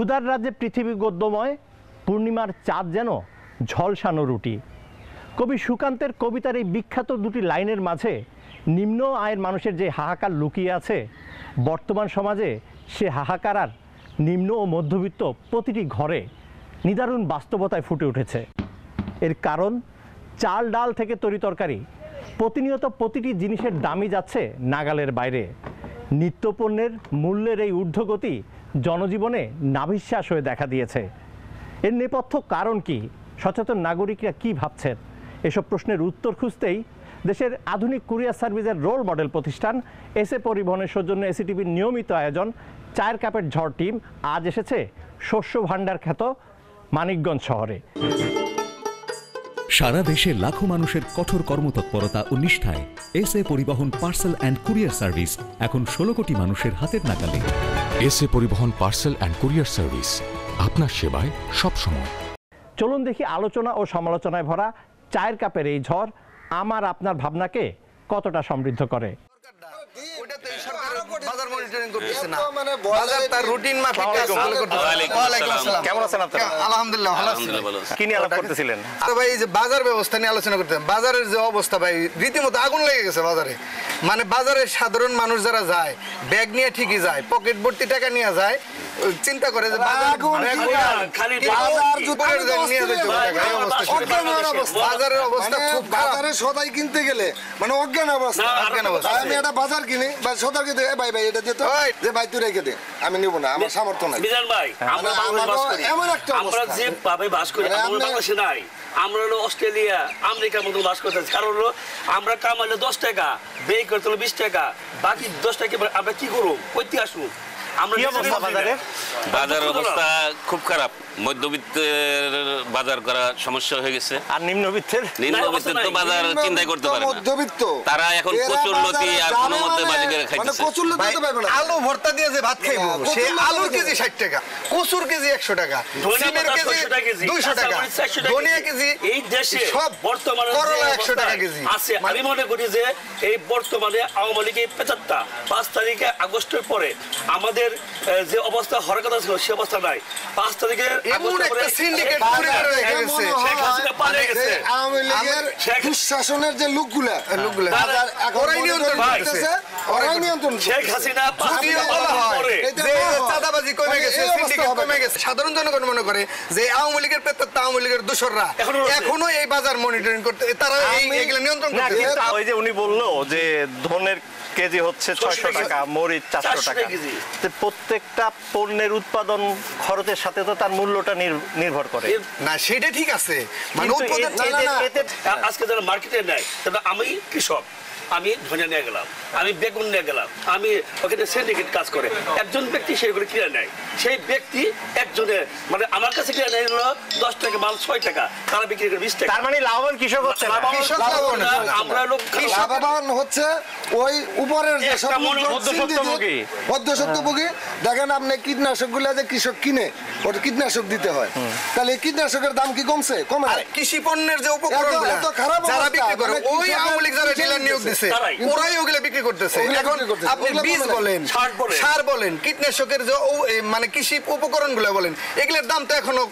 ক্ষুধার রাজ্যে পৃথিবী গদ্যময়, পূর্ণিমার চাঁদ যেন ঝলসানো রুটি। কবি সুকান্তের কবিতার এই বিখ্যাত দুটি লাইনের মাঝে নিম্ন আয়ের মানুষের যে হাহাকার লুকিয়ে আছে, বর্তমান সমাজে সে হাহাকার আর নিম্ন ও মধ্যবিত্ত প্রতিটি ঘরে নিদারুণ বাস্তবতায় ফুটে উঠেছে। এর কারণ চাল ডাল থেকে তরিতরকারি প্রতিনিয়ত প্রতিটি জিনিসের দামই যাচ্ছে নাগালের বাইরে। নিত্যপণ্যের মূল্যের এই ঊর্ধ্বগতি জনজীবনে নাভিশ্বাস হয়ে দেখা দিয়েছে। এর নেপথ্য কারণ কি? সচেতন নাগরিকরা কি ভাবছেন? এসব প্রশ্নের উত্তর খুঁজতেই দেশের আধুনিক কুরিয়ার সার্ভিসের রোল মডেল প্রতিষ্ঠান এসএ পরিবহনের সৌজন্য এসিটিভির নিয়মিত আয়োজন চায়ের কাপের ঝড় টিম আজ এসেছে শস্য ভাণ্ডার খ্যাত মানিকগঞ্জ শহরে। সারা দেশে লাখো মানুষের কঠোর কর্মতৎপরতা ও নিষ্ঠায় এসএ পরিবহন পার্সেল অ্যান্ড কুরিয়ার সার্ভিস এখন 16 কোটি মানুষের হাতের নাগালে। এসএ পরিবহন পার্সেল অ্যান্ড কুরিয়ার সার্ভিস, আপনার সেবায় সবসময়। চলুন দেখি আলোচনা ও সমালোচনায় ভরা চায়ের কাপের এই ঝড় আমার আপনার ভাবনাকে কতটা সমৃদ্ধ করে। বাজার ব্যবস্থা নিয়ে আলোচনা করতেন। বাজারের যে অবস্থা ভাই, রীতিমতো আগুন লেগে গেছে বাজারে। মানে বাজারে সাধারণ মানুষ যারা যায়, ব্যাগ নিয়ে ঠিকই যায়, পকেট ভর্তি টাকা নিয়ে যায়, চিন্তা করে যে বাজারের অবস্থা খুব বাজারে সদাই কিনতে গেলে মানে অজ্ঞান অবস্থা। আমি একটা বাজার কিনি বা সদা কিনতে, ভাই ভাই এটা দিতে, যে ভাই তুই রেখে দে, আমি নিব না, আমার সামর্থ্য নাই। ভাই এমন একটা আমরা যে ভাবে বাস করি, আমরা বাংলাদেশে নাই, আমরা হলো অস্ট্রেলিয়া আমেরিকার মতো বাস করতেছি। কারণ হলো আমরা কামাইলে 10 টাকা, ব্যয় করতে হলো 20 টাকা, বাকি 10 টাকা আমরা কি করবো, কইতে আসবো। বাজার অবস্থা খুব খারাপ। মধ্যবিত্তের বাজার করা সমস্যা হয়ে গেছে, আর নিম্নবিত্তের তো বাজার চিন্তাই করতে পারে না। মধ্যবিত্ত তারা এখন কচুরলতি আর কোনো মধ্যে বাজি করে খাইতেছে। আলু ভর্তা দিয়ে যে ভাত খাইবো, সে আলুর কেজি 60 টাকা, কচুর কেজি 100 টাকা, সিমের কেজি 200 টাকা, ধনিয়া কেজি এই দেশে সব বর্তমানে করলা 100 টাকা কেজি আছে। আমি মনে করি যে এই বর্তমানে আওয়ামী লীগের পেঁচাত্তা 5 তারিখে আগস্টের পরে আমাদের যে অবস্থা হওয়ার কথা ছিল সে অবস্থা নাই। 5 তারিখে এমন একটা সিন্ডিকেট আওয়ামী লীগের দুঃশাসনের যে লোকগুলা ওরাই নিয়ন্ত্রণ করতেছে, ওরাই নিয়ন্ত্রণ। শেখ হাসিনা চাঁদাবাজি কমে গেছে, সিন্ডিকেট কমে গেছে। সাধারণ জনগণ মনে করে যে আওয়ামী লীগের পেতাত্তা, আওয়ামী লীগের দোসররা এখনো এই বাজার মনিটরিং করতে, তারা এইগুলো নিয়ন্ত্রণ করতে। ওই যে উনি বললো যে ধনের কেজি হচ্ছে 600 টাকা, মরিচ 400 টাকা। প্রত্যেকটা পণ্যের উৎপাদন খরচের সাথে তো তার মূল্যটা নির্ভর করে না, সেটা ঠিক আছে। মানে আজকে যারা মার্কেটে নেয়, তাহলে আমি কৃষক, আমি ধনিয়া নিয়ে গেলাম, আমি বেগুন নিয়ে গেলাম, আমি ওখানে সিন্ডিকেট কাজ করে একজন ব্যক্তি সেগুলো কিনে নেয়। সেই ব্যক্তি একজনের মানে আমার কাছে কিনে নেয় হলো 10 টাকা মাল 6 টাকা, তারা বিক্রি করে 20 টাকা। তার মানে লাভবান কৃষক হচ্ছে না। আমরা লোক লাভবান হচ্ছে ওই উপরের যে সব মধ্যস্বত্বভোগী। দেখেন আপনি কীটনাশক গুলা যে কৃষক কিনে, ওটা কীটনাশক দিতে হয়, তাহলে কীটনাশকের দাম কি কমছে? কমে। আর কৃষি পণ্যের যে উপকরণ যারা বিক্রি করে, ওই আওয়ামী লীগ যারা ডিলার নিয়োগ দিচ্ছে, ওরাই ওগুলো বিক্রি করতেছে। এখন আপনি বীজ বলেন, সার বলেন, কীটনাশকের যে মানে কৃষি উপকরণ গুলো বলেন, এগুলোর দাম তো এখনো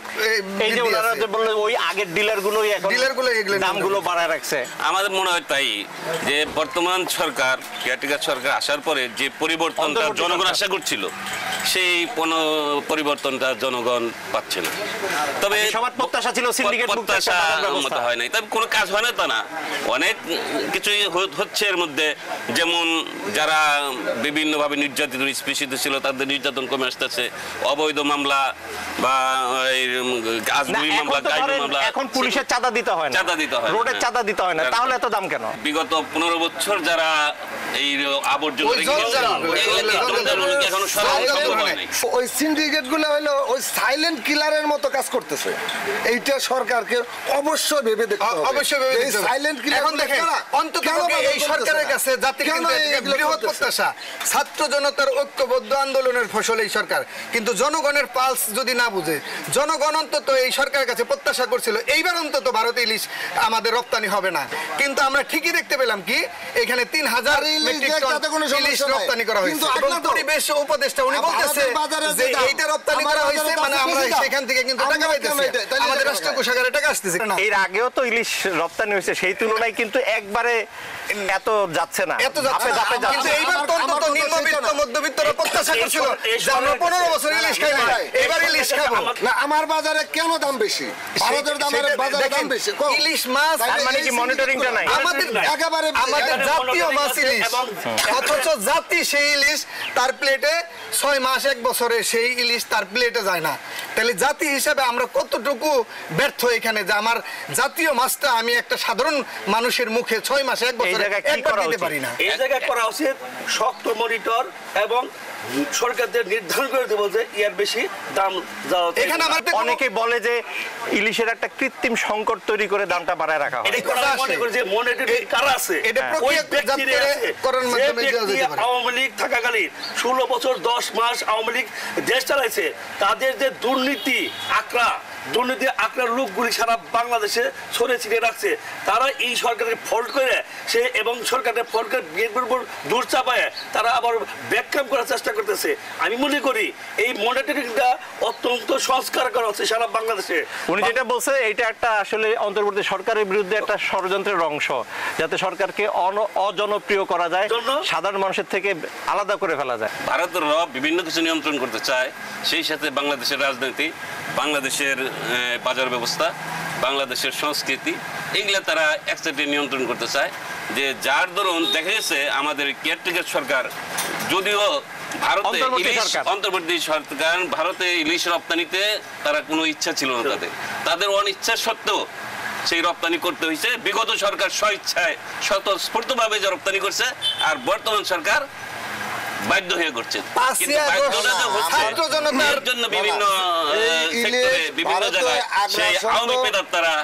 ওই আগের ডিলারগুলো এগুলো দামগুলো বাড়ায় রাখছে। আমাদের মনে হয় তাই যে বর্তমান সরকার, কেয়ারটেকার সরকার আসার পরে যে পরিবর্তনটা জনগণ আশা করছিল, সেই পরিবর্তনটা জনগণ পাচ্ছে না। তবে সবার প্রত্যাশা ছিল সিন্ডিকেট মুক্ত মতো হয় নাই, তবে কোনো কাজ হয় না তা না, অনেক কিছুই হচ্ছে এর মধ্যে। যেমন যারা বিভিন্নভাবে নির্যাতিত নিষ্পেষিত ছিল, তাদের নির্যাতন কমে আসতেছে। অবৈধ মামলা বা মামলা, এখন পুলিশের চাঁদা দিতে হয় না, রোডের চাঁদা দিতে হয় না, তাহলে এত দাম কেন? বিগত 15 বছর যারা এই আবর্জনা ওই সিন্ডিকেট গুলো হলো ওই সাইলেন্ট কিলারের মতো কাজ করতেছে। এইটা সরকারকে অবশ্যই ভেবে দেখতে হবে। অবশ্যই ভেবে দেখতে হবে। সাইলেন্ট কিলার এখন দেখেন, অন্তত এই সরকারের কাছে জাতির বৃহৎ প্রত্যাশা, ছাত্র জনতার ঐক্যবদ্ধ আন্দোলনের ফসল এই সরকার। কিন্তু জনগণের পালস যদি না বুঝে, জনগণ অন্তত এই সরকারের কাছে প্রত্যাশা করছিল এইবার অন্তত ভারতে ইলিশ আমাদের রপ্তানি হবে না, কিন্তু আমরা ঠিকই দেখতে পেলাম কি এখানে 3000 মেট্রিক টন ইলিশ রপ্তানি করা হয়েছে। এবং পরিবেশ উপদেষ্টা উনি বলতেছে যে এইটা রপ্তানি করা হয়েছে মানে আমরা সেখান থেকে কিন্তু টাকা পাইতেছি, আমাদের রাষ্ট্র কোষাগারে টাকা আসতেছে না। এর আগেও তো ইলিশ রপ্তানি হয়েছে, সেই তুলনায় কিন্তু একবারে এত যাচ্ছে না, এত যাচ্ছে না। কিন্তু এইবার তো অন্তত নিম্নবিত্ত মধ্যবিত্তরা প্রত্যাশা করছিল যে আমরা 15 বছর ইলিশ খাই না, এবার ইলিশ খাবো না। আমার বাজারে কেন দাম বেশি? ভারতের বাজারে দাম বেশি। ইলিশ মাছ মানে কি মনিটরিংটা নাই? আমাদের একেবারে আমাদের জাতীয় মাছ ইলিশ, অথচ জাতি সেই ইলিশ তার প্লেটে 6 মাস 1 বছরে সেই ইলিশ তার প্লেটে যায় না। তাহলে জাতি হিসাবে আমরা কতটুকু ব্যর্থ এখানে যে আমার জাতীয় মাছটা আমি একটা সাধারণ মানুষের মুখে 6 মাসে 1 বছরে একবার দিতে পারি না। এই জায়গায় করা উচিত শক্ত মনিটর এবং সরকারদের নির্ধারণ করে দেবো যে এর বেশি দাম যাওয়া। এখানে আমাদের অনেকে বলে যে ইলিশের একটা কৃত্রিম সংকট তৈরি করে দামটা বাড়ায় রাখা হয়। মনে করে যে মনিটরিং কারা আছে, এটা প্রক্রিয়াজাত করার মাধ্যমে যেতে পারে। আওয়ামী লীগ থাকাকালীন 16 বছর 10 মাস আওয়ামী লীগ দেশ চালাইছে, তাদের যে দুর্নীতি আঁকড়ার লোকগুলি সারা বাংলাদেশে ছড়িয়ে ছিটিয়ে রাখছে, তারা এই সরকারকে ফল্ট করে সে এবং সরকারের ফল্ট করে বিএনপির উপর দূর চাপায় তারা আবার ব্যাককাম করার চেষ্টা করতেছে। আমি মনে করি এই মনিটরিংটা অত্যন্ত সংস্কার করা হচ্ছে সারা বাংলাদেশে। উনি যেটা বলছে এটা একটা আসলে অন্তর্বর্তী সরকারের বিরুদ্ধে একটা ষড়যন্ত্রের অংশ, যাতে সরকারকে অজনপ্রিয় করা যায়, সাধারণ মানুষের থেকে আলাদা করে ফেলা যায়। ভারতের বিভিন্ন কিছু নিয়ন্ত্রণ করতে চায়, সেই সাথে বাংলাদেশের রাজনীতি, বাংলাদেশের বাজার ব্যবস্থা, বাংলাদেশের সংস্কৃতি, এগুলা তারা একসাথে নিয়ন্ত্রণ করতে চায়। যে যার দরুন দেখা গেছে আমাদের কেয়ারটেকার সরকার, যদিও ভারতে অন্তর্বর্তী সরকার ভারতে ইলিশ রপ্তানিতে তারা কোনো ইচ্ছা ছিল না, তাদের অনিচ্ছা সত্ত্বেও সেই রপ্তানি করতে হয়েছে। বিগত সরকার স্বইচ্ছায় স্বতঃস্ফূর্তভাবে যে রপ্তানি করছে, আর বর্তমান সরকার বাধ্য হয়ে করছে। বিভিন্ন সেক্টরে বিভিন্ন জায়গায় সেই আওয়ামী পেদার তারা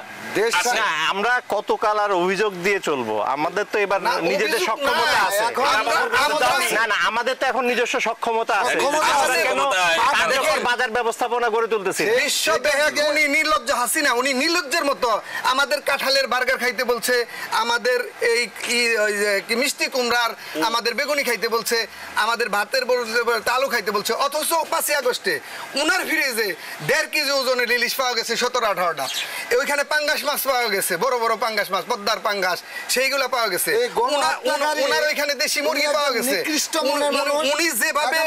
আমরা কতকাল আর অভিযোগ দিয়ে চলবো? আমাদের তো এবার নিজেদের সক্ষমতা আছে। না না, আমাদের তো এখন নিজস্ব সক্ষমতা আছে। বাজার ব্যবস্থাপনা গড়ে তুলতেছি। উনি নির্লজ্জ হাসিনা, উনি নির্লজ্জের মতো আমাদের কাঁঠালের বার্গার খাইতে বলছে, আমাদের এই কি মিষ্টি কুমড়ার আমাদের বেগুনি খাইতে বলছে, আমাদের ভাতের আলু খাইতে বলছে। অথচ 5 আগস্টে উনার ফ্রিজে 1.5 কেজি ওজনের ইলিশ পাওয়া গেছে 17-18টা। ওইখানে পাঙ্গাস মাছ পাওয়া গেছে, বড় বড় পাঙ্গাস মাছ, পদ্মার পাঙ্গাস, সেইগুলো পাওয়া গেছে। ওনার ওইখানে দেশি মুরগি পাওয়া গেছে। উনি যেভাবে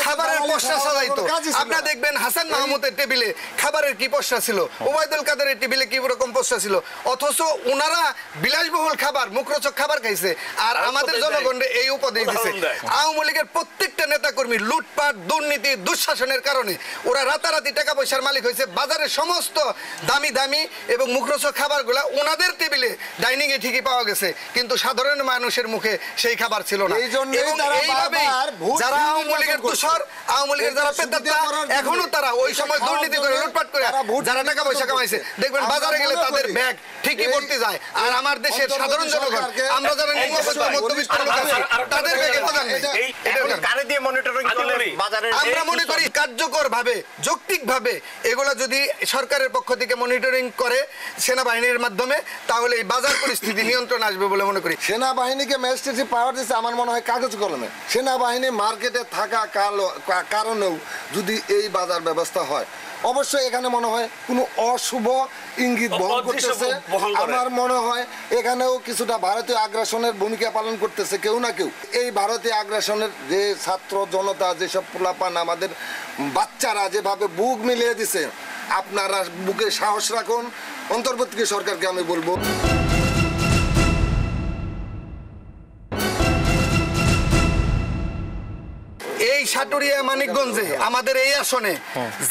খাবারের পসরা সাজাইতো, আপনারা দেখবেন হাসান মাহমুদের টেবিলে খাবারের কি পসরা ছিল, ওবায়দুল কাদেরের টেবিলে কি রকম পসরা ছিল। অথচ ওনারা বিলাসবহুল খাবার, মুখরোচক খাবার খাইছে, আর আমাদের জনগণকে এই উপদেশ দিছে। আওয়ামী লীগের প্রত্যেকটা নেতাকর্মী লুটপাট, দুর্নীতি, দুঃশাসনের কারণে ওরা রাতারাতি টাকা পয়সার মালিক হয়েছে। বাজারের সমস্ত দামি দামি এবং মুখরোচক খাবারগুলা ওনাদের টেবিলে ডাইনিং এ ঠিকই পাওয়া গেছে, কিন্তু সাধারণ মানুষের মুখে সেই খাবার ছিল না। এবং এইভাবে যারা আওয়ামী লীগের দোসর, আওয়ামী লীগের যারা পেদাত্তা, এখনো তারা ওই সময় দুর্নীতি করে, লুটপাট করে যারা টাকা পয়সা কামাইছে, দেখবেন বাজারে গেলে তাদের ব্যাগ ঠিকই ভর্তি যায়। আর আমার দেশের সাধারণ জনগণ, আমরা যারা নিম্নবিত্ত মধ্যবিত্ত লোক আছে, তাদের ব্যাগে প্রধান নেই। আমরা মনে করি কার্যকর ভাবে, যৌক্তিক ভাবে এগুলা যদি সরকারের পক্ষ থেকে মনিটরিং করে সেনাবাহিনীর মাধ্যমে, তাহলে এই বাজার পরিস্থিতি নিয়ন্ত্রণ আসবে বলে মনে করি। সেনাবাহিনীকে ম্যাজিস্ট্রেসি পাওয়ার দিচ্ছে আমার মনে হয় কাগজ কলমে। সেনাবাহিনী মার্কেটে থাকা কারণেও যদি এই বাজার ব্যবস্থা হয়, অবশ্যই এখানে মনে হয় কোনো অশুভ ইঙ্গিত বহন করতেছে। আমার মনে হয় এখানেও কিছুটা ভারতীয় আগ্রাসনের ভূমিকা পালন করতেছে কেউ না কেউ। এই ভারতীয় আগ্রাসনের যে ছাত্র জনতা, যেসব পোলাপান, আমাদের বাচ্চারা যেভাবে বুক মিলিয়ে দিছে, আপনারা বুকে সাহস রাখুন। অন্তর্বর্তী সরকারকে আমি বলবো, এই সাটুরিয়া মানিকগঞ্জে আমাদের এই আসনে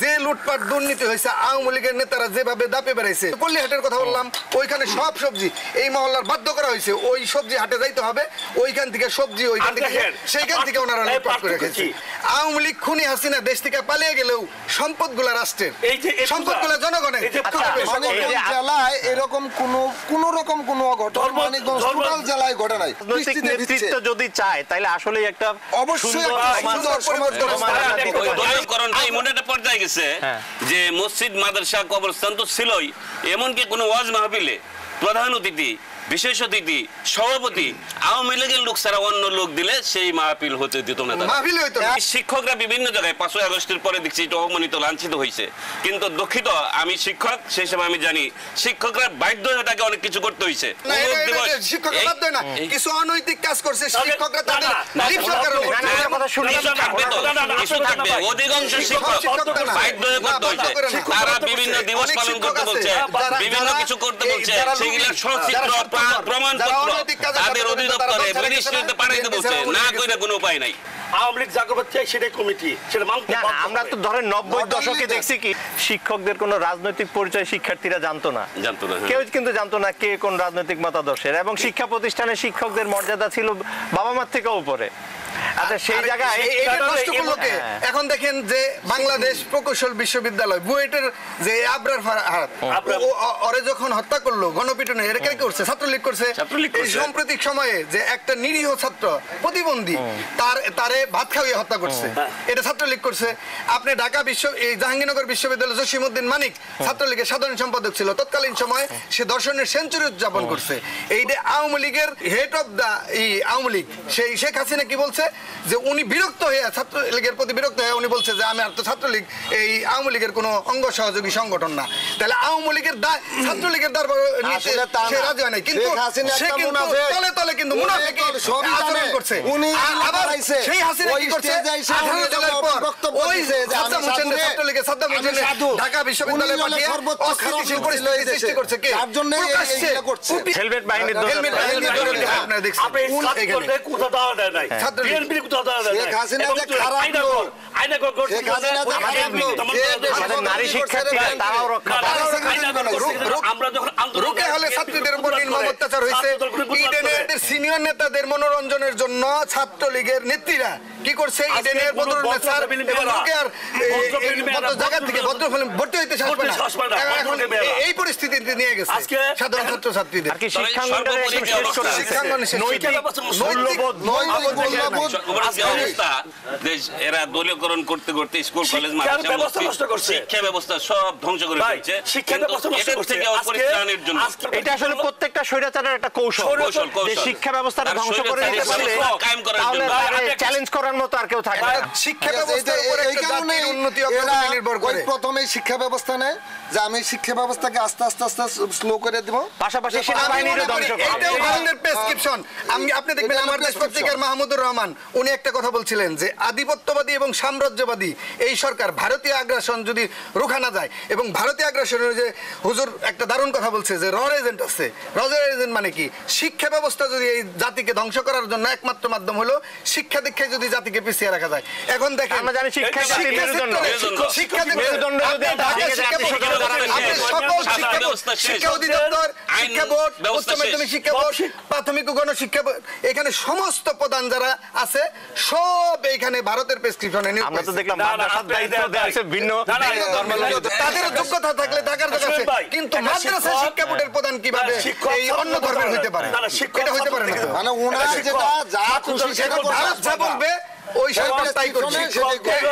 যে লুটপাট দুর্নীতি হয়েছে, আওয়ামী লীগের নেতারা যেভাবে দাপে বেড়াইছে, পল্লীহাটের কথা বললাম, ওইখানে সব সবজি এই মহল্লার বাধ্য করা হয়েছে ওই সবজি হাটে যাইতে হবে, ওইখান থেকে সবজি ওইখান থেকে, সেইখান থেকে ওনারা লুটপাট করে রেখেছে। আওয়ামী লীগ খুনি হাসিনা দেশ থেকে পালিয়ে গেলেও সম্পদগুলা রাষ্ট্রের, সম্পদগুলা জনগণের। জেলায় এরকম কোন রকম কোনো অঘটন মানিকগঞ্জ টোটাল জেলায় ঘটে নাই। নেতৃত্ব যদি চায় তাহলে আসলে একটা অবশ্যই পর্যায়ে গেছে যে মসজিদ, মাদ্রাসা, কবরস্থান তো ছিলই, এমনকি কোনো ওয়াজ মাহফিলে প্রধান অতিথি বিশেষ অতিথি, সভাপতি আওয়ামী লীগের লোক ছাড়া অন্য লোক দিলে সেই মাহফিল হতে দিত না তারা। মাহফিল হইতো না। শিক্ষকরা বিভিন্ন জায়গায় 5ই আগস্টের পরে দেখছি এটা অপমানিত, লাঞ্ছিত হয়েছে। কিন্তু দুঃখিত, আমি শিক্ষক, সেই সময় আমি জানি শিক্ষকরা বাধ্য হয়ে তাকে অনেক কিছু করতে হয়েছে। না, শিক্ষকরা বাধ্য না, কিছু অনৈতিক কাজ করছে শিক্ষকরা, তাদের লিপ্সার কারণে। কিছু থাকবে, অধিকাংশ শিক্ষক বাধ্য হয়ে করতে হয়েছে। তারা বিভিন্ন দিবস পালন করতে বলছে, বিভিন্ন কিছু করতে বলছে, সেগুলো সচিত্র প্রমাণপত্র তাদের অধিদপ্তরে মিনিস্ট্রিতে পাঠাইতে বলছে, না কইলে কোনো উপায় নাই। আওয়ামী লীগ যা করছে সেটাই কমিটি, সেটা মানতে না, আমরা তো ধরেন 90 দশকে দেখছি কি শিক্ষকদের কোনো রাজনৈতিক পরিচয় শিক্ষার্থীরা জানতো না, কেউ কিন্তু জানতো না কে কোন রাজনৈতিক মতাদর্শের, এবং শিক্ষা প্রতিষ্ঠানে শিক্ষকদের মর্যাদা ছিল বাবা মার থেকেও উপরে। আচ্ছা, সেই জায়গায় এখন দেখেন যে বাংলাদেশ প্রকৌশল বিশ্ববিদ্যালয় বুয়েটের যে আবরার ফারহাদ, ওরে যখন হত্যা করলো গণপিটুনি, এটা কে করছে? ছাত্রলীগ করছে। এই সাম্প্রতিক সময়ে যে একটা নিরীহ ছাত্র প্রতিবন্ধী তারে ভাত খাওয়িয়ে হত্যা করছে, এটা ছাত্রলীগ করছে। আপনি ঢাকা এই জাহাঙ্গীরনগর বিশ্ববিদ্যালয় জসিমউদ্দিন মানিক ছাত্রলীগের সাধারণ সম্পাদক ছিল, তৎকালীন সময়ে সে দর্শনের সেঞ্চুরি উদযাপন করছে। এই যে আওয়ামী লীগের head of the Awami League, সেই শেখ হাসিনা কি বলছে যে উনি বিরক্ত হয়ে, ছাত্রলীগের প্রতি বিরক্ত হয়ে উনি বলছে যে আমি আর তো ছাত্রলীগ এই আওয়ামী লীগের কোনো অঙ্গ সহযোগী সংগঠন না। তাহলে আওয়ামী লীগের ছাত্রলীগের দরবার সে রাজি হয় নাই, কিন্তু সে কিন্তু তলে তলে কিন্তু মুনাফিকি আচরণ করছে। আবার সেই হাসিনা কি করছে? 18 জুলাইয়ের পর ওই সাদ্দাম হোসেনের ছাত্রলীগের সাদ্দাম হোসেনের ঢাকা বিশ্ববিদ্যালয়ে পাঠিয়ে অস্থিতিশীল পরিস্থিতি সৃষ্টি করছে। কে? তার জন্য এইটা করছে হেলমেট বাহিনীর দল। আপনারা দেখছেন আপনি ছাত্রদের কোথা দেওয়া দেয় নাই, বিএনপির কোথা দেওয়া দেয় নাই। শেখ হাসিনা যে খারাপ লোক, আইনা করছে, শেখ হাসিনা যে খারাপ লোক, আমাদের নারী শিক্ষার্থীরা তারাও রক্ষা পায়। আমরা যখন রুকে হলে ছাত্রীদের উপর নির্মম অত্যাচার হয়েছে। ইডেনের সিনিয়র নেতাদের মনোরঞ্জনের জন্য ছাত্রলীগের নেত্রীরা কি করছে? ইডেনের বদরুন্নেছা স্যার এবং রুকের জায়গা থেকে ভদ্রফিল্ম ভর্তি হইতে সাহস পায় না। এখন এই পরিস্থিতিতে নিয়ে গেছে সাধারণ ছাত্র ছাত্রীদের। কি শিক্ষাঙ্গনের শেষ করে দিয়েছে। নৈতিক মূল্যবোধ অবস্থা, এরা দলীয়করণ করতে করতে স্কুল কলেজ শিক্ষা ব্যবস্থা সব ধ্বংস করে ফেলছে। এটা আসলে প্রত্যেকটা স্বৈরাচারের একটা কৌশল, যে শিক্ষা ব্যবস্থাটা ধ্বংস করে দিতে পারলে তাহলে চ্যালেঞ্জ করার মতো আর কেউ থাকে না। শিক্ষা ব্যবস্থার উপরে একটা জাতির উন্নতি অগ্রগতি নির্ভর করে। প্রথমে শিক্ষা ব্যবস্থা নেয় যে আমি শিক্ষা ব্যবস্থাকে আস্তে আস্তে আস্তে স্লো করে দেব, পাশাপাশি সেনাবাহিনীরও ধ্বংস করব। এটাও ভারতের প্রেসক্রিপশন। আপনি দেখবেন আমার দেশ পত্রিকার মাহমুদুর রহমান উনি একটা কথা বলছিলেন যে আধিপত্যবাদী এবং সাম্রাজ্যবাদী এই সরকার ভারতীয় আগ্রাসন যদি রোখা না যায়, এবং ভারতীয় আগ্রাসনের যে হুজুর একটা দারুণ কথা বলছে যে রর এজেন্ট আছে। রর এজেন্ট মানে কি? শিক্ষা ব্যবস্থা যদি এই জাতিকে ধ্বংস করার জন্য একমাত্র মাধ্যম হলো শিক্ষা দীক্ষায় যদি জাতিকে পিছিয়ে রাখা যায়। এখন দেখেন আমরা জানি শিক্ষা জাতির মেরুদণ্ড, শিক্ষা মেরুদণ্ড যদি সকল শিক্ষা অধিদপ্তর, শিক্ষা বোর্ড, উচ্চ মাধ্যমিক শিক্ষা বোর্ড, প্রাথমিক ও গণশিক্ষা বোর্ড, এখানে সমস্ত প্রধান যারা আছে সব এইখানে ভারতের প্রেসক্রিপশনে নিয়োগ। আমরা তো দেখলাম মাদ্রাসার দায়িত্ব দেওয়া হয়েছে ভিন্ন তাদের যোগ্যতা থাকলে টাকার দরকার আছে, কিন্তু মাদ্রাসা শিক্ষা বোর্ডের প্রধান কিভাবে এই অন্য ধর্মের হইতে পারে? এটা হইতে পারে না। মানে ওনার যেটা যা খুশি সেটা ভারত যা বলবে ওই সরকার তাই করছে।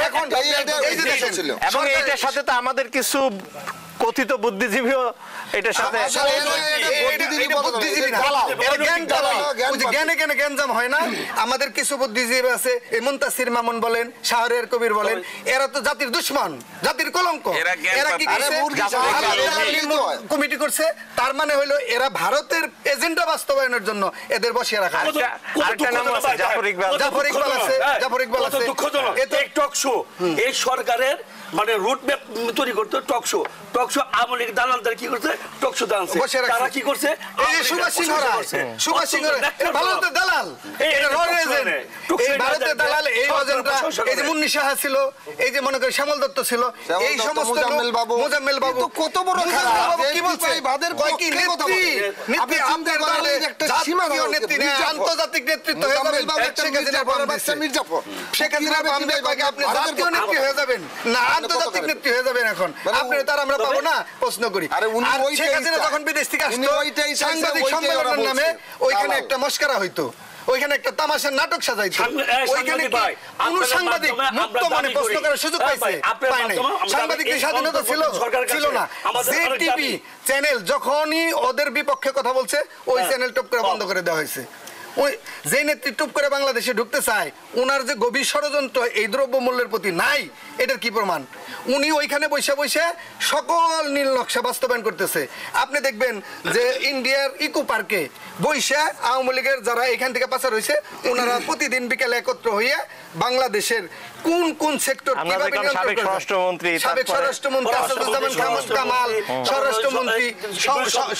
এখন এই যে দেখেন, এবং এটার সাথে তো আমাদের কিছু কথিত বুদ্ধিজীবীও এটার সাথে জ্ঞানজাম হয় না। আমাদের কিছু বুদ্ধিজীবী আছে, এই মুনতাসির মামুন বলেন, শাহরিয়ার কবির বলেন, এরা তো জাতির দুশ্মন, জাতির কলঙ্ক। এরা কি করছে? কমিটি করছে, তার মানে হলো এরা ভারতের এজেন্ডা বাস্তবায়নের জন্য এদের বসিয়ে রাখা। জাফর ইকবাল আছে। টক শো এই সরকারের মানে রুট ম্যাপ তৈরি করতে টক শো আওয়ামী লীগ দালালদের কি করছে? টক শো দাঁড়াচ্ছে, তারা কি করছে? এই যে সুভাষ সিংহরা ভারতের দালাল, এই ভারতের দালাল, এই অজেন্ডা, এই যে মুন্নি সাহা ছিল, এই যে মনে করি শ্যামল দত্ত ছিল, এই সমস্ত মোজাম্মেল বাবু কত বড় খারাপ কি বলছে? আন্তর্জাতিক নেতৃত্ব হয়ে যাবেন, শেখ হাসিনা আপনি জাতীয় নেত্রী হয়ে যাবেন না আন্তর্জাতিক নেত্রী হয়ে যাবেন। এখন আপনি তার আমরা পাবো না প্রশ্ন করি। শেখ হাসিনা যখন বিদেশ থেকে আসতো সাংবাদিক সম্মেলনের নামে ওইখানে একটা মস্কারা হইতো, ওইখানে একটা তামাশার নাটক সাজাইতো ওইখানে কি কোন সাংবাদিক মুক্ত মনে প্রশ্ন করার সুযোগ পাইছে পায় নাই সাংবাদিকদের স্বাধীনতা ছিল না যে টিভি চ্যানেল যখনই ওদের বিপক্ষে কথা বলছে ওই চ্যানেল টপ করে বন্ধ করে দেওয়া হয়েছে ওই যে নেত্রী টুপ করে বাংলাদেশে ঢুকতে চায় ওনার যে গভীর ষড়যন্ত্র এই দ্রব্যমূল্যের প্রতি নাই এটার কি প্রমাণ উনি ওইখানে বসে বসে সকল নীল নকশা বাস্তবায়ন করতেছে আপনি দেখবেন যে ইন্ডিয়ার ইকো পার্কে বৈশা আওয়ামী লীগের যারা এখান থেকে পাচার হয়েছে ওনারা প্রতিদিন বিকেলে একত্র হয়ে বাংলাদেশের কোন কোন সেক্টর সাবেক স্বরাষ্ট্রমন্ত্রী আসাদুজ্জামান কামাল স্বরাষ্ট্রমন্ত্রী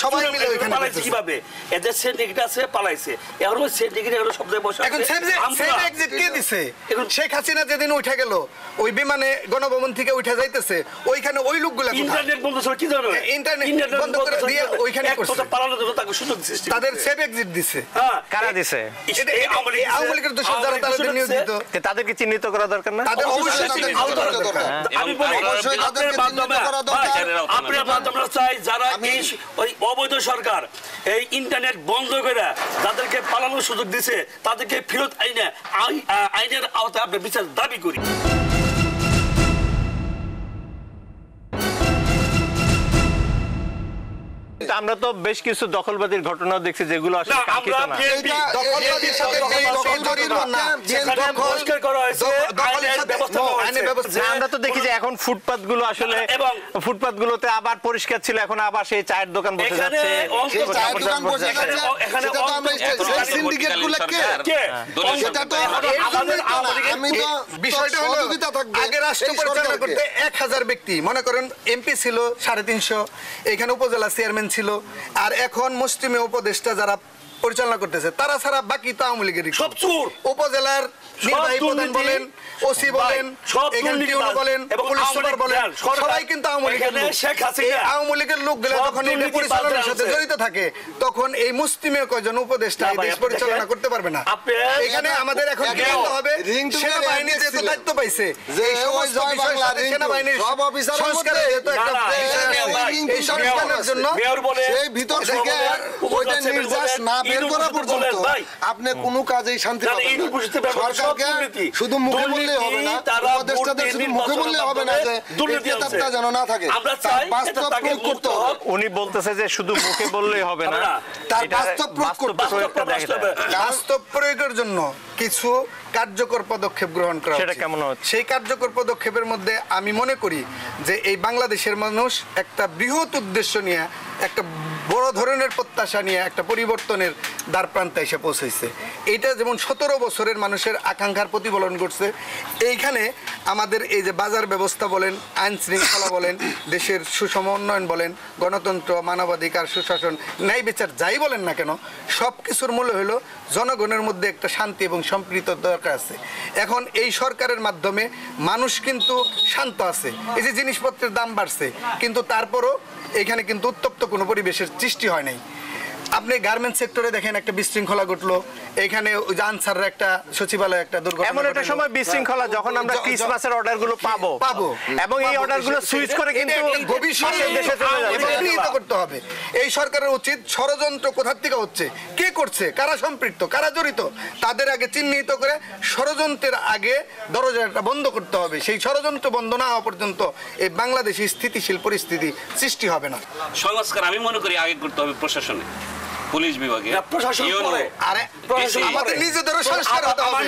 সবাই মিলে ওইখানে কিভাবে এদের সিন্ডিকেট আছে পালাইছে এখন ওই সিন্ডিকেট এগুলো সব জায়গায় বসে এখন সেভ এক্সিট কে দিছে শেখ হাসিনা যেদিন উঠে গেল ওই বিমানে গণভবন থেকে উঠে যাইতেছে ওইখানে ওই লোকগুলা ইন্টারনেট বন্ধ ছিল কি জানো ইন্টারনেট বন্ধ করে দিয়ে ওইখানে করছে পালানোর জন্য তাকে সুযোগ সৃষ্টি তাদের সেভ এক্সিট দিছে কারা দিছে এই আওয়ামী লীগের দোষর যারা তাদের নিয়োজিত তাদেরকে চিহ্নিত করা দরকার না তাদের অবশ্যই আমি বলি আপনার মাধ্যমে চাই যারা এই ওই অবৈধ সরকার এই ইন্টারনেট বন্ধ করে যাদেরকে পালানোর সুযোগ দিছে তাদেরকে ফেরত আইনের আওতায় আমরা বিচার দাবি করি আমরা তো বেশ কিছু দখলবাদীর ঘটনা দেখছি যেগুলো আসলে কাঙ্ক্ষিত না দখলবাদীর সাথে আমরা তো দেখি যে এখন ফুটপাত গুলো আসলে ফুটপাত গুলোতে আবার পরিষ্কার ছিল এখন আবার সেই চায়ের দোকান বসে যাচ্ছে বিষয়টা হলো আগে রাষ্ট্র পরিচালনা করতে 1000 ব্যক্তি মনে করেন এমপি ছিল 350 এখানে উপজেলা চেয়ারম্যান ছিল আর এখন মুসলিমে উপদেষ্টা যারা পরিচালনা করতেছে তারা ছাড়া বাকি তো আওয়ামী লীগের সব চোর উপজেলার নির্বাহী প্রধান বলেন ওসি বলেন এখানে টিউনো বলেন পুলিশ সুপার বলেন সবাই কিন্তু আওয়ামী লীগের আওয়ামী লীগের লোকগুলো যখন এই পরিচালনার সাথে জড়িত থাকে তখন এই মুসলিমের কয়জন উপদেষ্টা এই দেশ পরিচালনা করতে পারবে না এখানে আমাদের এখন কি করতে হবে সেনাবাহিনী যেহেতু দায়িত্ব পাইছে যে সমস্ত বিষয় সেনাবাহিনীর সব অফিসার সংস্কারের যেহেতু একটা এই সংস্কারের জন্য সেই ভিতর থেকে ওইটা নির্যাস না বের করা পর্যন্ত আপনি কোনো কাজেই শান্তি পাবেন না সরকারকে শুধু মুখে বললেই হবে না উপদেষ্টাদের শুধু মুখে বললেই হবে না যে দুর্নীতিটা যেন না থাকে বাস্তব প্রয়োগ করতে হবে উনি বলতেছে যে শুধু মুখে বললেই হবে না তার বাস্তব প্রয়োগ করতে হবে বাস্তব প্রয়োগের জন্য কিছু কার্যকর পদক্ষেপ গ্রহণ করা সেটা কেমন হচ্ছে সেই কার্যকর পদক্ষেপের মধ্যে আমি মনে করি যে এই বাংলাদেশের মানুষ একটা বৃহৎ উদ্দেশ্য নিয়ে একটা বড় ধরনের প্রত্যাশা নিয়ে একটা পরিবর্তনের দ্বারপ্রান্তে এসে পৌঁছেছে এইটা যেমন 17 বছরের মানুষের আকাঙ্ক্ষার প্রতিফলন করছে এইখানে আমাদের এই যে বাজার ব্যবস্থা বলেন আইন শৃঙ্খলা বলেন দেশের সুষম উন্নয়ন বলেন গণতন্ত্র মানবাধিকার সুশাসন ন্যায় বিচার যাই বলেন না কেন সব কিছুর মূল্য হলো জনগণের মধ্যে একটা শান্তি এবং সম্প্রীতির দরকার আছে এখন এই সরকারের মাধ্যমে মানুষ কিন্তু শান্ত আছে এই যে জিনিসপত্রের দাম বাড়ছে কিন্তু তারপরও এখানে কিন্তু উত্তপ্ত কোনো পরিবেশের সৃষ্টি হয় নাই আপনি গার্মেন্টস সেক্টরে দেখেন একটা বিশৃঙ্খলা ঘটলো এখানে আনসারের একটা সচিবালয় একটা দুর্ঘটনা এমন একটা সময় বিশৃঙ্খলা যখন আমরা ক্রিসমাসের অর্ডারগুলো পাবো এবং এই অর্ডারগুলো সুইচ করে কিন্তু ভবিষ্যতে দেশে চলে যাবে নিহিত করতে হবে এই সরকারের উচিত ষড়যন্ত্র কোথা থেকে হচ্ছে কে করছে কারা সম্পৃক্ত কারা জড়িত তাদের আগে চিহ্নিত করে ষড়যন্ত্রের আগে দরজাটা বন্ধ করতে হবে সেই ষড়যন্ত্র বন্ধ না হওয়া পর্যন্ত এই বাংলাদেশে স্থিতিশীল পরিস্থিতি সৃষ্টি হবে না সংস্কার আমি মনে করি আগে করতে হবে প্রশাসনে পুলিশ বিভাগে আরে আমাদের নিজেদেরও সংস্কার হতে হবে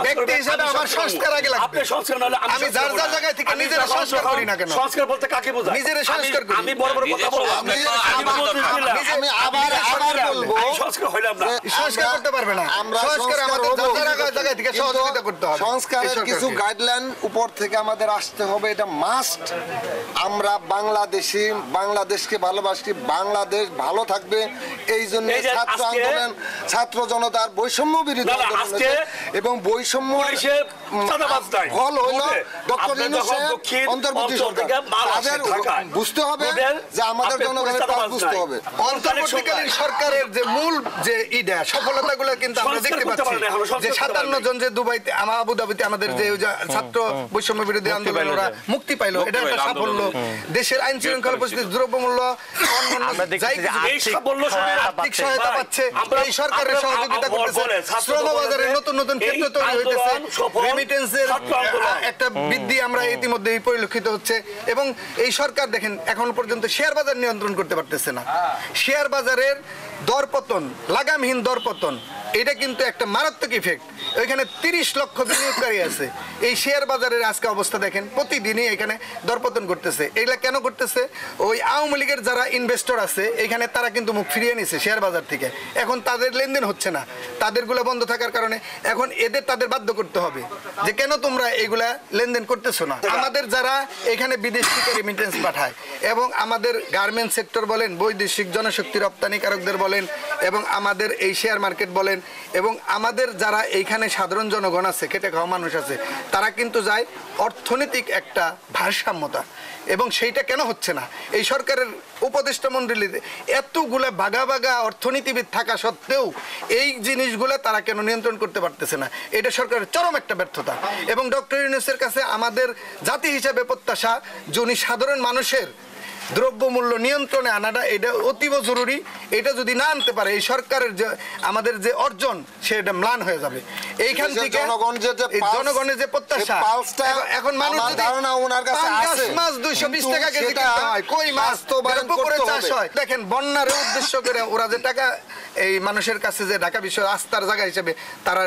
ব্যক্তি হিসেবে আমার সংস্কার আগে লাগবে আমি যার যার জায়গায় থেকে নিজের সংস্কার করি না কেন সংস্কার বলতে কাকে বোঝায় নিজের সংস্কার করি আমি বড় বড় কথা বলবো আমি আবার বলবো সংস্কার হইলাম না সংস্কার করতে পারবে না সংস্কার আমাদের যার যার জায়গায় থেকে সহযোগিতা করতে হবে সংস্কারের কিছু গাইডলাইন উপর থেকে আমাদের আসতে হবে এটা মাস্ট আমরা বাংলাদেশি বাংলাদেশকে ভালোবাসি বাংলাদেশ ভালো থাকবে এই জন্য ছাত্র আন্দোলন ছাত্র জনতার বৈষম্য বিরোধী আন্দোলন এবং বৈষম্য চাঁদাবাজ নাই। ফল হইল বুঝলে? ডক্টর আপনি ইউনূস যখন সাহেব দক্ষিণ অন্তর্বর্তী অঞ্চল সরকার থেকে মাল আসে তাদের ঢাকায়, বুঝতে হবে বুঝলেন? যে আমাদের আপনি জনগণের চাঁদাবাজ পাল বুঝতে নাই। হবে। অন্তর্বর্তীকালীন সরকারের যে মূল যে ইডা সফলতাগুলো কিন্তু আমরা সংস্কার দেখতে করতে পাচ্ছি পারে না, এখনো সংস্কার যে করতে 57 জন যে দুবাইতে আবুধাবিতে আমাদের যে ছাত্র বৈষম্য বিরোধী আন্দোলন ওরা মুক্তি পাইলো, এটা একটা সাফল্য। দেশের আইন শৃঙ্খলা পরিস্থিতি, দ্রব্যমূল্য, অন্যান্য আমরা দেখছি যাই যে কিছু এই সাফল্য আর্থিক সহায়তা পাচ্ছে, এই সরকারের সহযোগিতা করতেছে, শ্রম বাজারে নতুন নতুন ক্ষেত্র তৈরি হইতেছে, রেমিটেন্সের একটা বৃদ্ধি আমরা ইতিমধ্যেই পরিলক্ষিত হচ্ছে। এবং এই সরকার দেখেন এখন পর্যন্ত শেয়ার বাজার নিয়ন্ত্রণ করতে পারতেছে না। শেয়ার বাজারের দরপতন, লাগামহীন দরপতন, এটা কিন্তু একটা মারাত্মক ইফেক্ট। ওইখানে 30 লক্ষ বিনিয়োগকারী আছে। এই শেয়ার বাজারের আজকে অবস্থা দেখেন, প্রতিদিনই এখানে দরপতন করতেছে। এগুলা কেন করতেছে? ওই আওয়ামী লীগের যারা ইনভেস্টর আছে এখানে তারা কিন্তু মুখ ফিরিয়ে নিছে শেয়ার বাজার থেকে। এখন তাদের লেনদেন হচ্ছে না, তাদেরগুলো বন্ধ থাকার কারণে এখন তাদের বাধ্য করতে হবে যে কেন তোমরা এগুলা লেনদেন করতেছো না। আমাদের যারা এখানে বিদেশ থেকে রেমিটেন্স পাঠায় এবং আমাদের গার্মেন্টস সেক্টর বলেন, বৈদেশিক জনশক্তি রপ্তানিকারকদের বলেন, এবং আমাদের এই শেয়ার মার্কেট বলেন, এবং আমাদের যারা এইখানে সাধারণ জনগণ আছে, খেটে খাওয়া মানুষ আছে, তারা কিন্তু যায় অর্থনৈতিক একটা ভারসাম্যতা। এবং সেইটা কেন হচ্ছে না? এই সরকারের উপদেষ্টা মণ্ডলীতে এতগুলা বাঘা বাঘা অর্থনীতিবিদ থাকা সত্ত্বেও এই জিনিসগুলো তারা কেন নিয়ন্ত্রণ করতে পারতেছে না? এটা সরকারের চরম একটা ব্যর্থতা। এবং ডক্টর ইউনূসের কাছে আমাদের জাতি হিসাবে প্রত্যাশা যে উনি সাধারণ মানুষের দ্রব্যমূল্য নিয়ন্ত্রণে আনাটা এটা অতীব জরুরি। এটা যদি না আনতে পারে এই সরকারের যে আমাদের যে অর্জন সেটা ম্লান হয়ে যাবে। এইখান থেকে জনগণের যে প্রত্যাশা, এখন মানুষ ধারণা ওনার কাছে আছে, মাছ 220 টাকা কেজি কিনতে হয়, কই মাছ তো পুকুরে চাষ হয়। দেখেন বন্যার উদ্দেশ্য করে ওরা যে টাকা এই মানুষের কাছে যে ঢাকা বিশ্ব আস্থার জায়গা হিসেবে তারা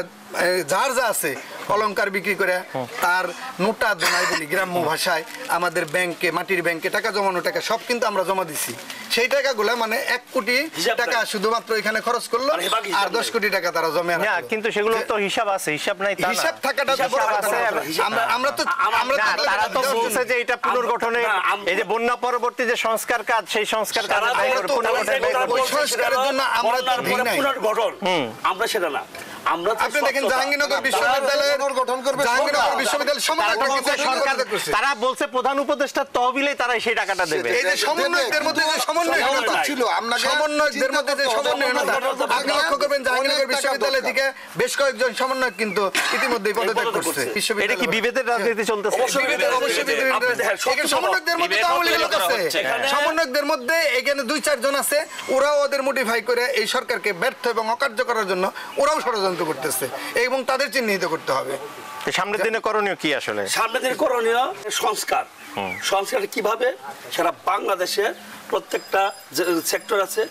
যার যা আছে অলংকার বিক্রি করে তার নোটা দোনাই বলি গ্রাম্য ভাষায়, আমাদের ব্যাংকে, মাটির ব্যাংকে টাকা জমানো টাকা সব কিন্তু আমরা জমা দিছি। সেই টাকাগুলো মানে 1 কোটি টাকা শুধুমাত্র এখানে খরচ করলো, আর 10 কোটি টাকা তারা জমা রাখলো। কিন্তু সেগুলো তো হিসাব আছে, হিসাব নাই তা না। হিসাব থাকাটা তো বড় কথা। আমরা তো তারা তো বলছে যে এটা পুনর্গঠনে, এই যে বন্যা পরবর্তী যে সংস্কার কাজ, সেই সংস্কার কাজ সংস্কারের জন্য আমরা তো পুনর্গঠন, আমরা সেটা না। আমরা আপনি দেখেন জাহাঙ্গীরনগর বিশ্ববিদ্যালয়ের তারা বলছে প্রধান উপদেষ্টা তহবিলে তারা সেই টাকাটা দেবে। এই যে সমন্বয়কদের মধ্যে যে সমন্বয়হীনতা ছিল, সমন্বয়কদের মধ্যে যে সমন্বয়হীনতা, আপনি লক্ষ্য করবেন জাহাঙ্গীরনগর বিশ্ববিদ্যালয় থেকে বেশ কয়েকজন সমন্বয়ক কিন্তু ইতিমধ্যেই পদত্যাগ করছে। এটা কি বিভেদের রাজনীতি চলতেছে? সমন্বয়কদের মধ্যে আওয়ামী লীগের লোক আছে, সমন্বয়কদের মধ্যে এখানে 2-4 জন আছে, ওরাও ওদের মোটিফাই করে এই সরকারকে ব্যর্থ এবং অকার্য করার জন্য ওরাও ষড়যন্ত্র করতেছে, এবং তাদের চিহ্নিত করতে হবে। সামনের দিনে করণীয় কি? আসলে সামনের দিনে করণীয় সংস্কার। সংস্কার কিভাবে? সারা বাংলাদেশের প্রত্যেকটা সেক্টর আছে,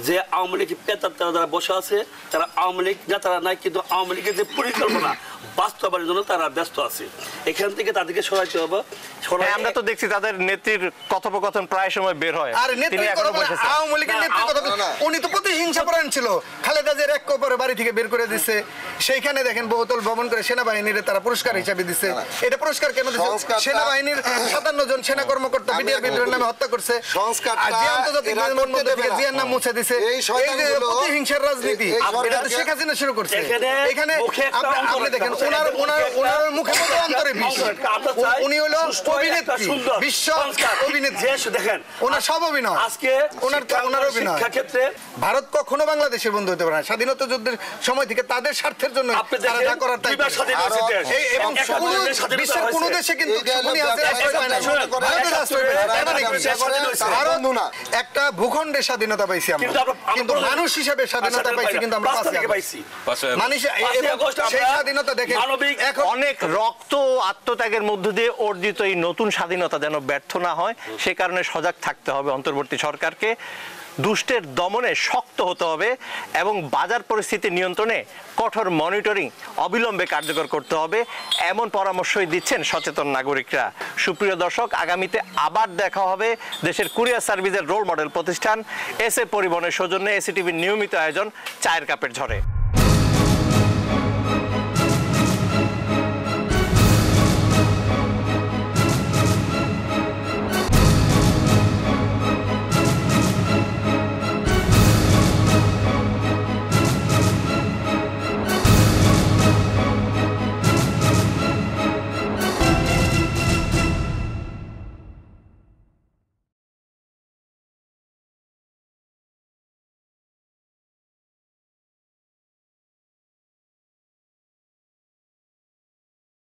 যে আওয়ামী লীগ পেতার তারা যারা বসে আছে, তারা আওয়ামী লীগ নেতারা নাই, কিন্তু আওয়ামী লীগের যে পরিকল্পনা বাস্তবায়নের জন্য তারা ব্যস্ত আছে। এখান থেকে তাদেরকে সরাইতে হবে। আমরা তো দেখছি তাদের নেত্রীর কথোপকথন প্রায় সময় বের হয়। আর নেত্রী আওয়ামী লীগের নেত্রী কথা, উনি তো প্রতিহিংসা পরায়ণ ছিল। খালেদা জিয়ার এক কবরে বাড়ি থেকে বের করে দিছে, সেইখানে দেখেন বহুতল ভ্রমণ করে সেনাবাহিনীর তারা পুরস্কার হিসাবে দিছে। এটা পুরস্কার কেন দিছে? সেনাবাহিনীর 57 জন সেনা কর্মকর্তা বিডিআর বিদ্রোহের নামে হত্যা করছে, আর যে আন্তর্জাতিক বিমানবন্দর থেকে জিয়ার নাম মুছে দিছে। এই যে প্রতিহিংসার রাজনীতি, এটা তো শেখ হাসিনা শুরু করছে। এখানে আপনি দেখেন ওনার মুখে মতো অন্তরে বিষ। উনি হলো অভিনেত্রী, বিশ্ব অভিনেত্রী, দেখেন ওনার সব অভিনয়, আজকে ওনার অভিনয়। শিক্ষাক্ষেত্রে ভারত কখনো বাংলাদেশের বন্ধু হতে পারে না। স্বাধীনতা যুদ্ধের সময় থেকে তাদের স্বার্থের জন্য তারা যা করার তাই করে। এবং বিশ্বের কোনো দেশে কিন্তু একটা ভূখণ্ডের স্বাধীনতা পাইছি আমরা, কিন্তু মানুষ হিসেবে স্বাধীনতা পাইছি কিন্তু আমরা পাইছি। মানুষ সেই স্বাধীনতা দেখে অনেক রক্ত আত্মত্যাগের মধ্য দিয়ে অর্জিত এই নতুন স্বাধীনতা যেন ব্যর্থ না হয়, সে কারণে সজাগ থাকতে হবে অন্তর্বর্তী সরকারকে। দুষ্টের দমনে শক্ত হতে হবে এবং বাজার পরিস্থিতি নিয়ন্ত্রণে কঠোর মনিটরিং অবিলম্বে কার্যকর করতে হবে, এমন পরামর্শই দিচ্ছেন সচেতন নাগরিকরা। সুপ্রিয় দর্শক, আগামীতে আবার দেখা হবে দেশের কুরিয়ার সার্ভিসের রোল মডেল প্রতিষ্ঠান এসএ পরিবহনের সৌজন্যে এসিটিভির নিয়মিত আয়োজন চায়ের কাপের ঝড়ে।